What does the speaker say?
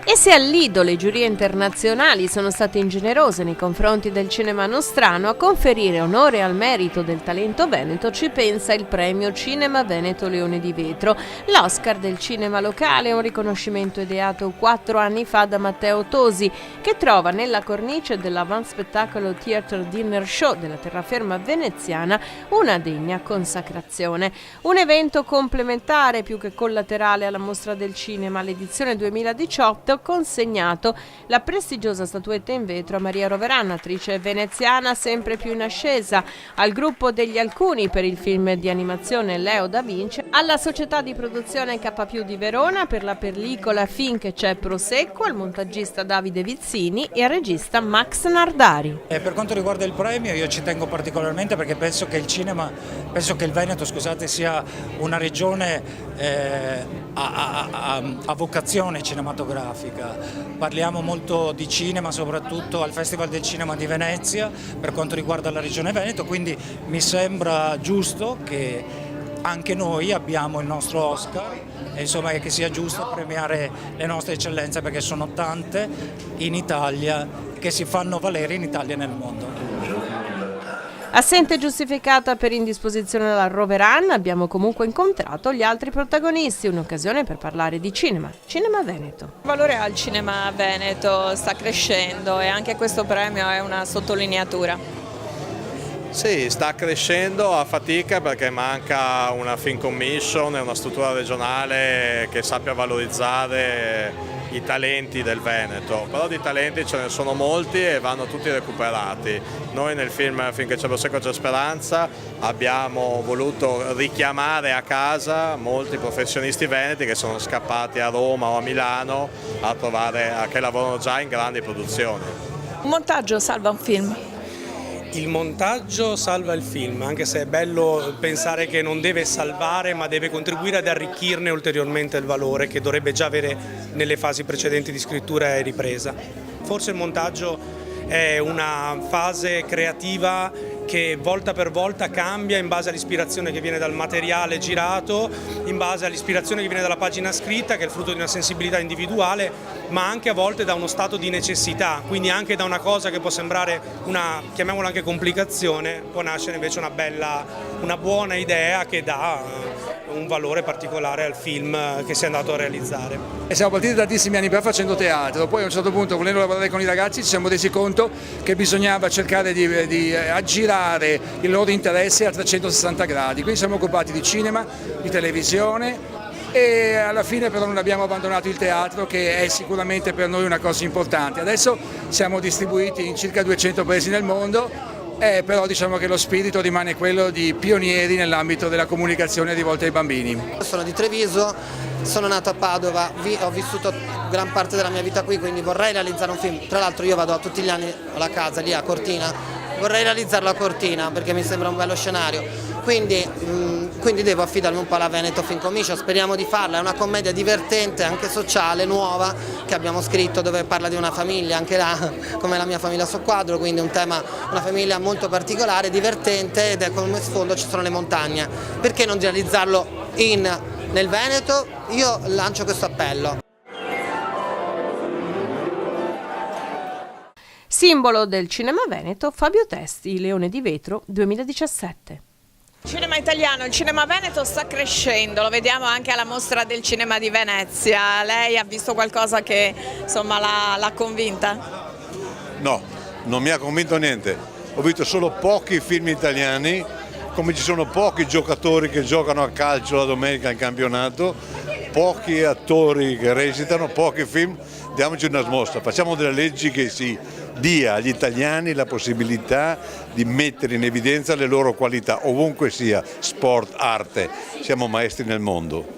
E se al Lido le giurie internazionali sono state ingenerose nei confronti del cinema nostrano, a conferire onore al merito del talento veneto ci pensa il premio Cinema Veneto Leone di Vetro, l'Oscar del cinema locale, un riconoscimento ideato 4 anni fa da Matteo Tosi, che trova nella cornice dell'Avant Spettacolo Theatre Dinner Show della terraferma veneziana una degna consacrazione. Un evento complementare più che collaterale alla Mostra del Cinema, l'edizione 2018, consegnato la prestigiosa statuetta in vetro a Maria Roveran, attrice veneziana sempre più in ascesa, al gruppo degli Alcuni per il film di animazione Leo da Vinci, alla società di produzione K+ di Verona per la pellicola Finché c'è Prosecco, al montaggista Davide Vizzini e al regista Max Nardari. Per quanto riguarda il premio, io ci tengo particolarmente perché penso che il Veneto, sia una regione a vocazione cinematografica. Parliamo molto di cinema, soprattutto al Festival del Cinema di Venezia per quanto riguarda la regione Veneto, quindi mi sembra giusto che anche noi abbiamo il nostro Oscar e insomma che sia giusto premiare le nostre eccellenze, perché sono tante in Italia che si fanno valere in Italia e nel mondo. Assente giustificata per indisposizione alla Roveran, abbiamo comunque incontrato gli altri protagonisti, un'occasione per parlare di cinema veneto. Il valore al cinema veneto sta crescendo e anche questo premio è una sottolineatura. Sì, sta crescendo a fatica perché manca una film commission e una struttura regionale che sappia valorizzare i talenti del Veneto, però di talenti ce ne sono molti e vanno tutti recuperati. Noi nel film Finché c'è Prosecco c'è Speranza abbiamo voluto richiamare a casa molti professionisti veneti che sono scappati a Roma o a Milano che lavorano già in grandi produzioni. Un montaggio salva un film. Il montaggio salva il film, anche se è bello pensare che non deve salvare ma deve contribuire ad arricchirne ulteriormente il valore che dovrebbe già avere nelle fasi precedenti di scrittura e ripresa. Forse il montaggio è una fase creativa che volta per volta cambia in base all'ispirazione che viene dal materiale girato, in base all'ispirazione che viene dalla pagina scritta, che è il frutto di una sensibilità individuale, ma anche a volte da uno stato di necessità, quindi anche da una cosa che può sembrare una, chiamiamola anche complicazione, può nascere invece una buona idea che dà un valore particolare al film che si è andato a realizzare. E siamo partiti tantissimi anni fa facendo teatro, poi a un certo punto, volendo lavorare con i ragazzi, ci siamo resi conto che bisognava cercare di aggirare il loro interesse a 360 gradi, quindi siamo occupati di cinema, di televisione e alla fine però non abbiamo abbandonato il teatro, che è sicuramente per noi una cosa importante. Adesso siamo distribuiti in circa 200 paesi nel mondo, però diciamo che lo spirito rimane quello di pionieri nell'ambito della comunicazione rivolta ai bambini. Sono di Treviso, sono nato a Padova, ho vissuto gran parte della mia vita qui, quindi vorrei realizzare un film. Tra l'altro io vado tutti gli anni alla casa lì a Cortina, vorrei realizzarlo a Cortina perché mi sembra un bello scenario, quindi devo affidarmi un po' alla Veneto Film Commission, speriamo di farla. È una commedia divertente, anche sociale, nuova, che abbiamo scritto, dove parla di una famiglia, anche là come la mia famiglia Soqquadro, quindi un tema, una famiglia molto particolare, divertente, ed è come sfondo ci sono le montagne. Perché non realizzarlo nel Veneto? Io lancio questo appello. Simbolo del cinema veneto, Fabio Testi, Leone di Vetro 2017. Il cinema italiano, il cinema veneto sta crescendo, lo vediamo anche alla Mostra del Cinema di Venezia. Lei ha visto qualcosa che insomma l'ha convinta? No, non mi ha convinto niente. Ho visto solo pochi film italiani, come ci sono pochi giocatori che giocano a calcio la domenica in campionato, pochi attori che recitano, pochi film. Diamoci una smostra, facciamo delle leggi che si dia agli italiani la possibilità di mettere in evidenza le loro qualità, ovunque sia, sport, arte, siamo maestri nel mondo.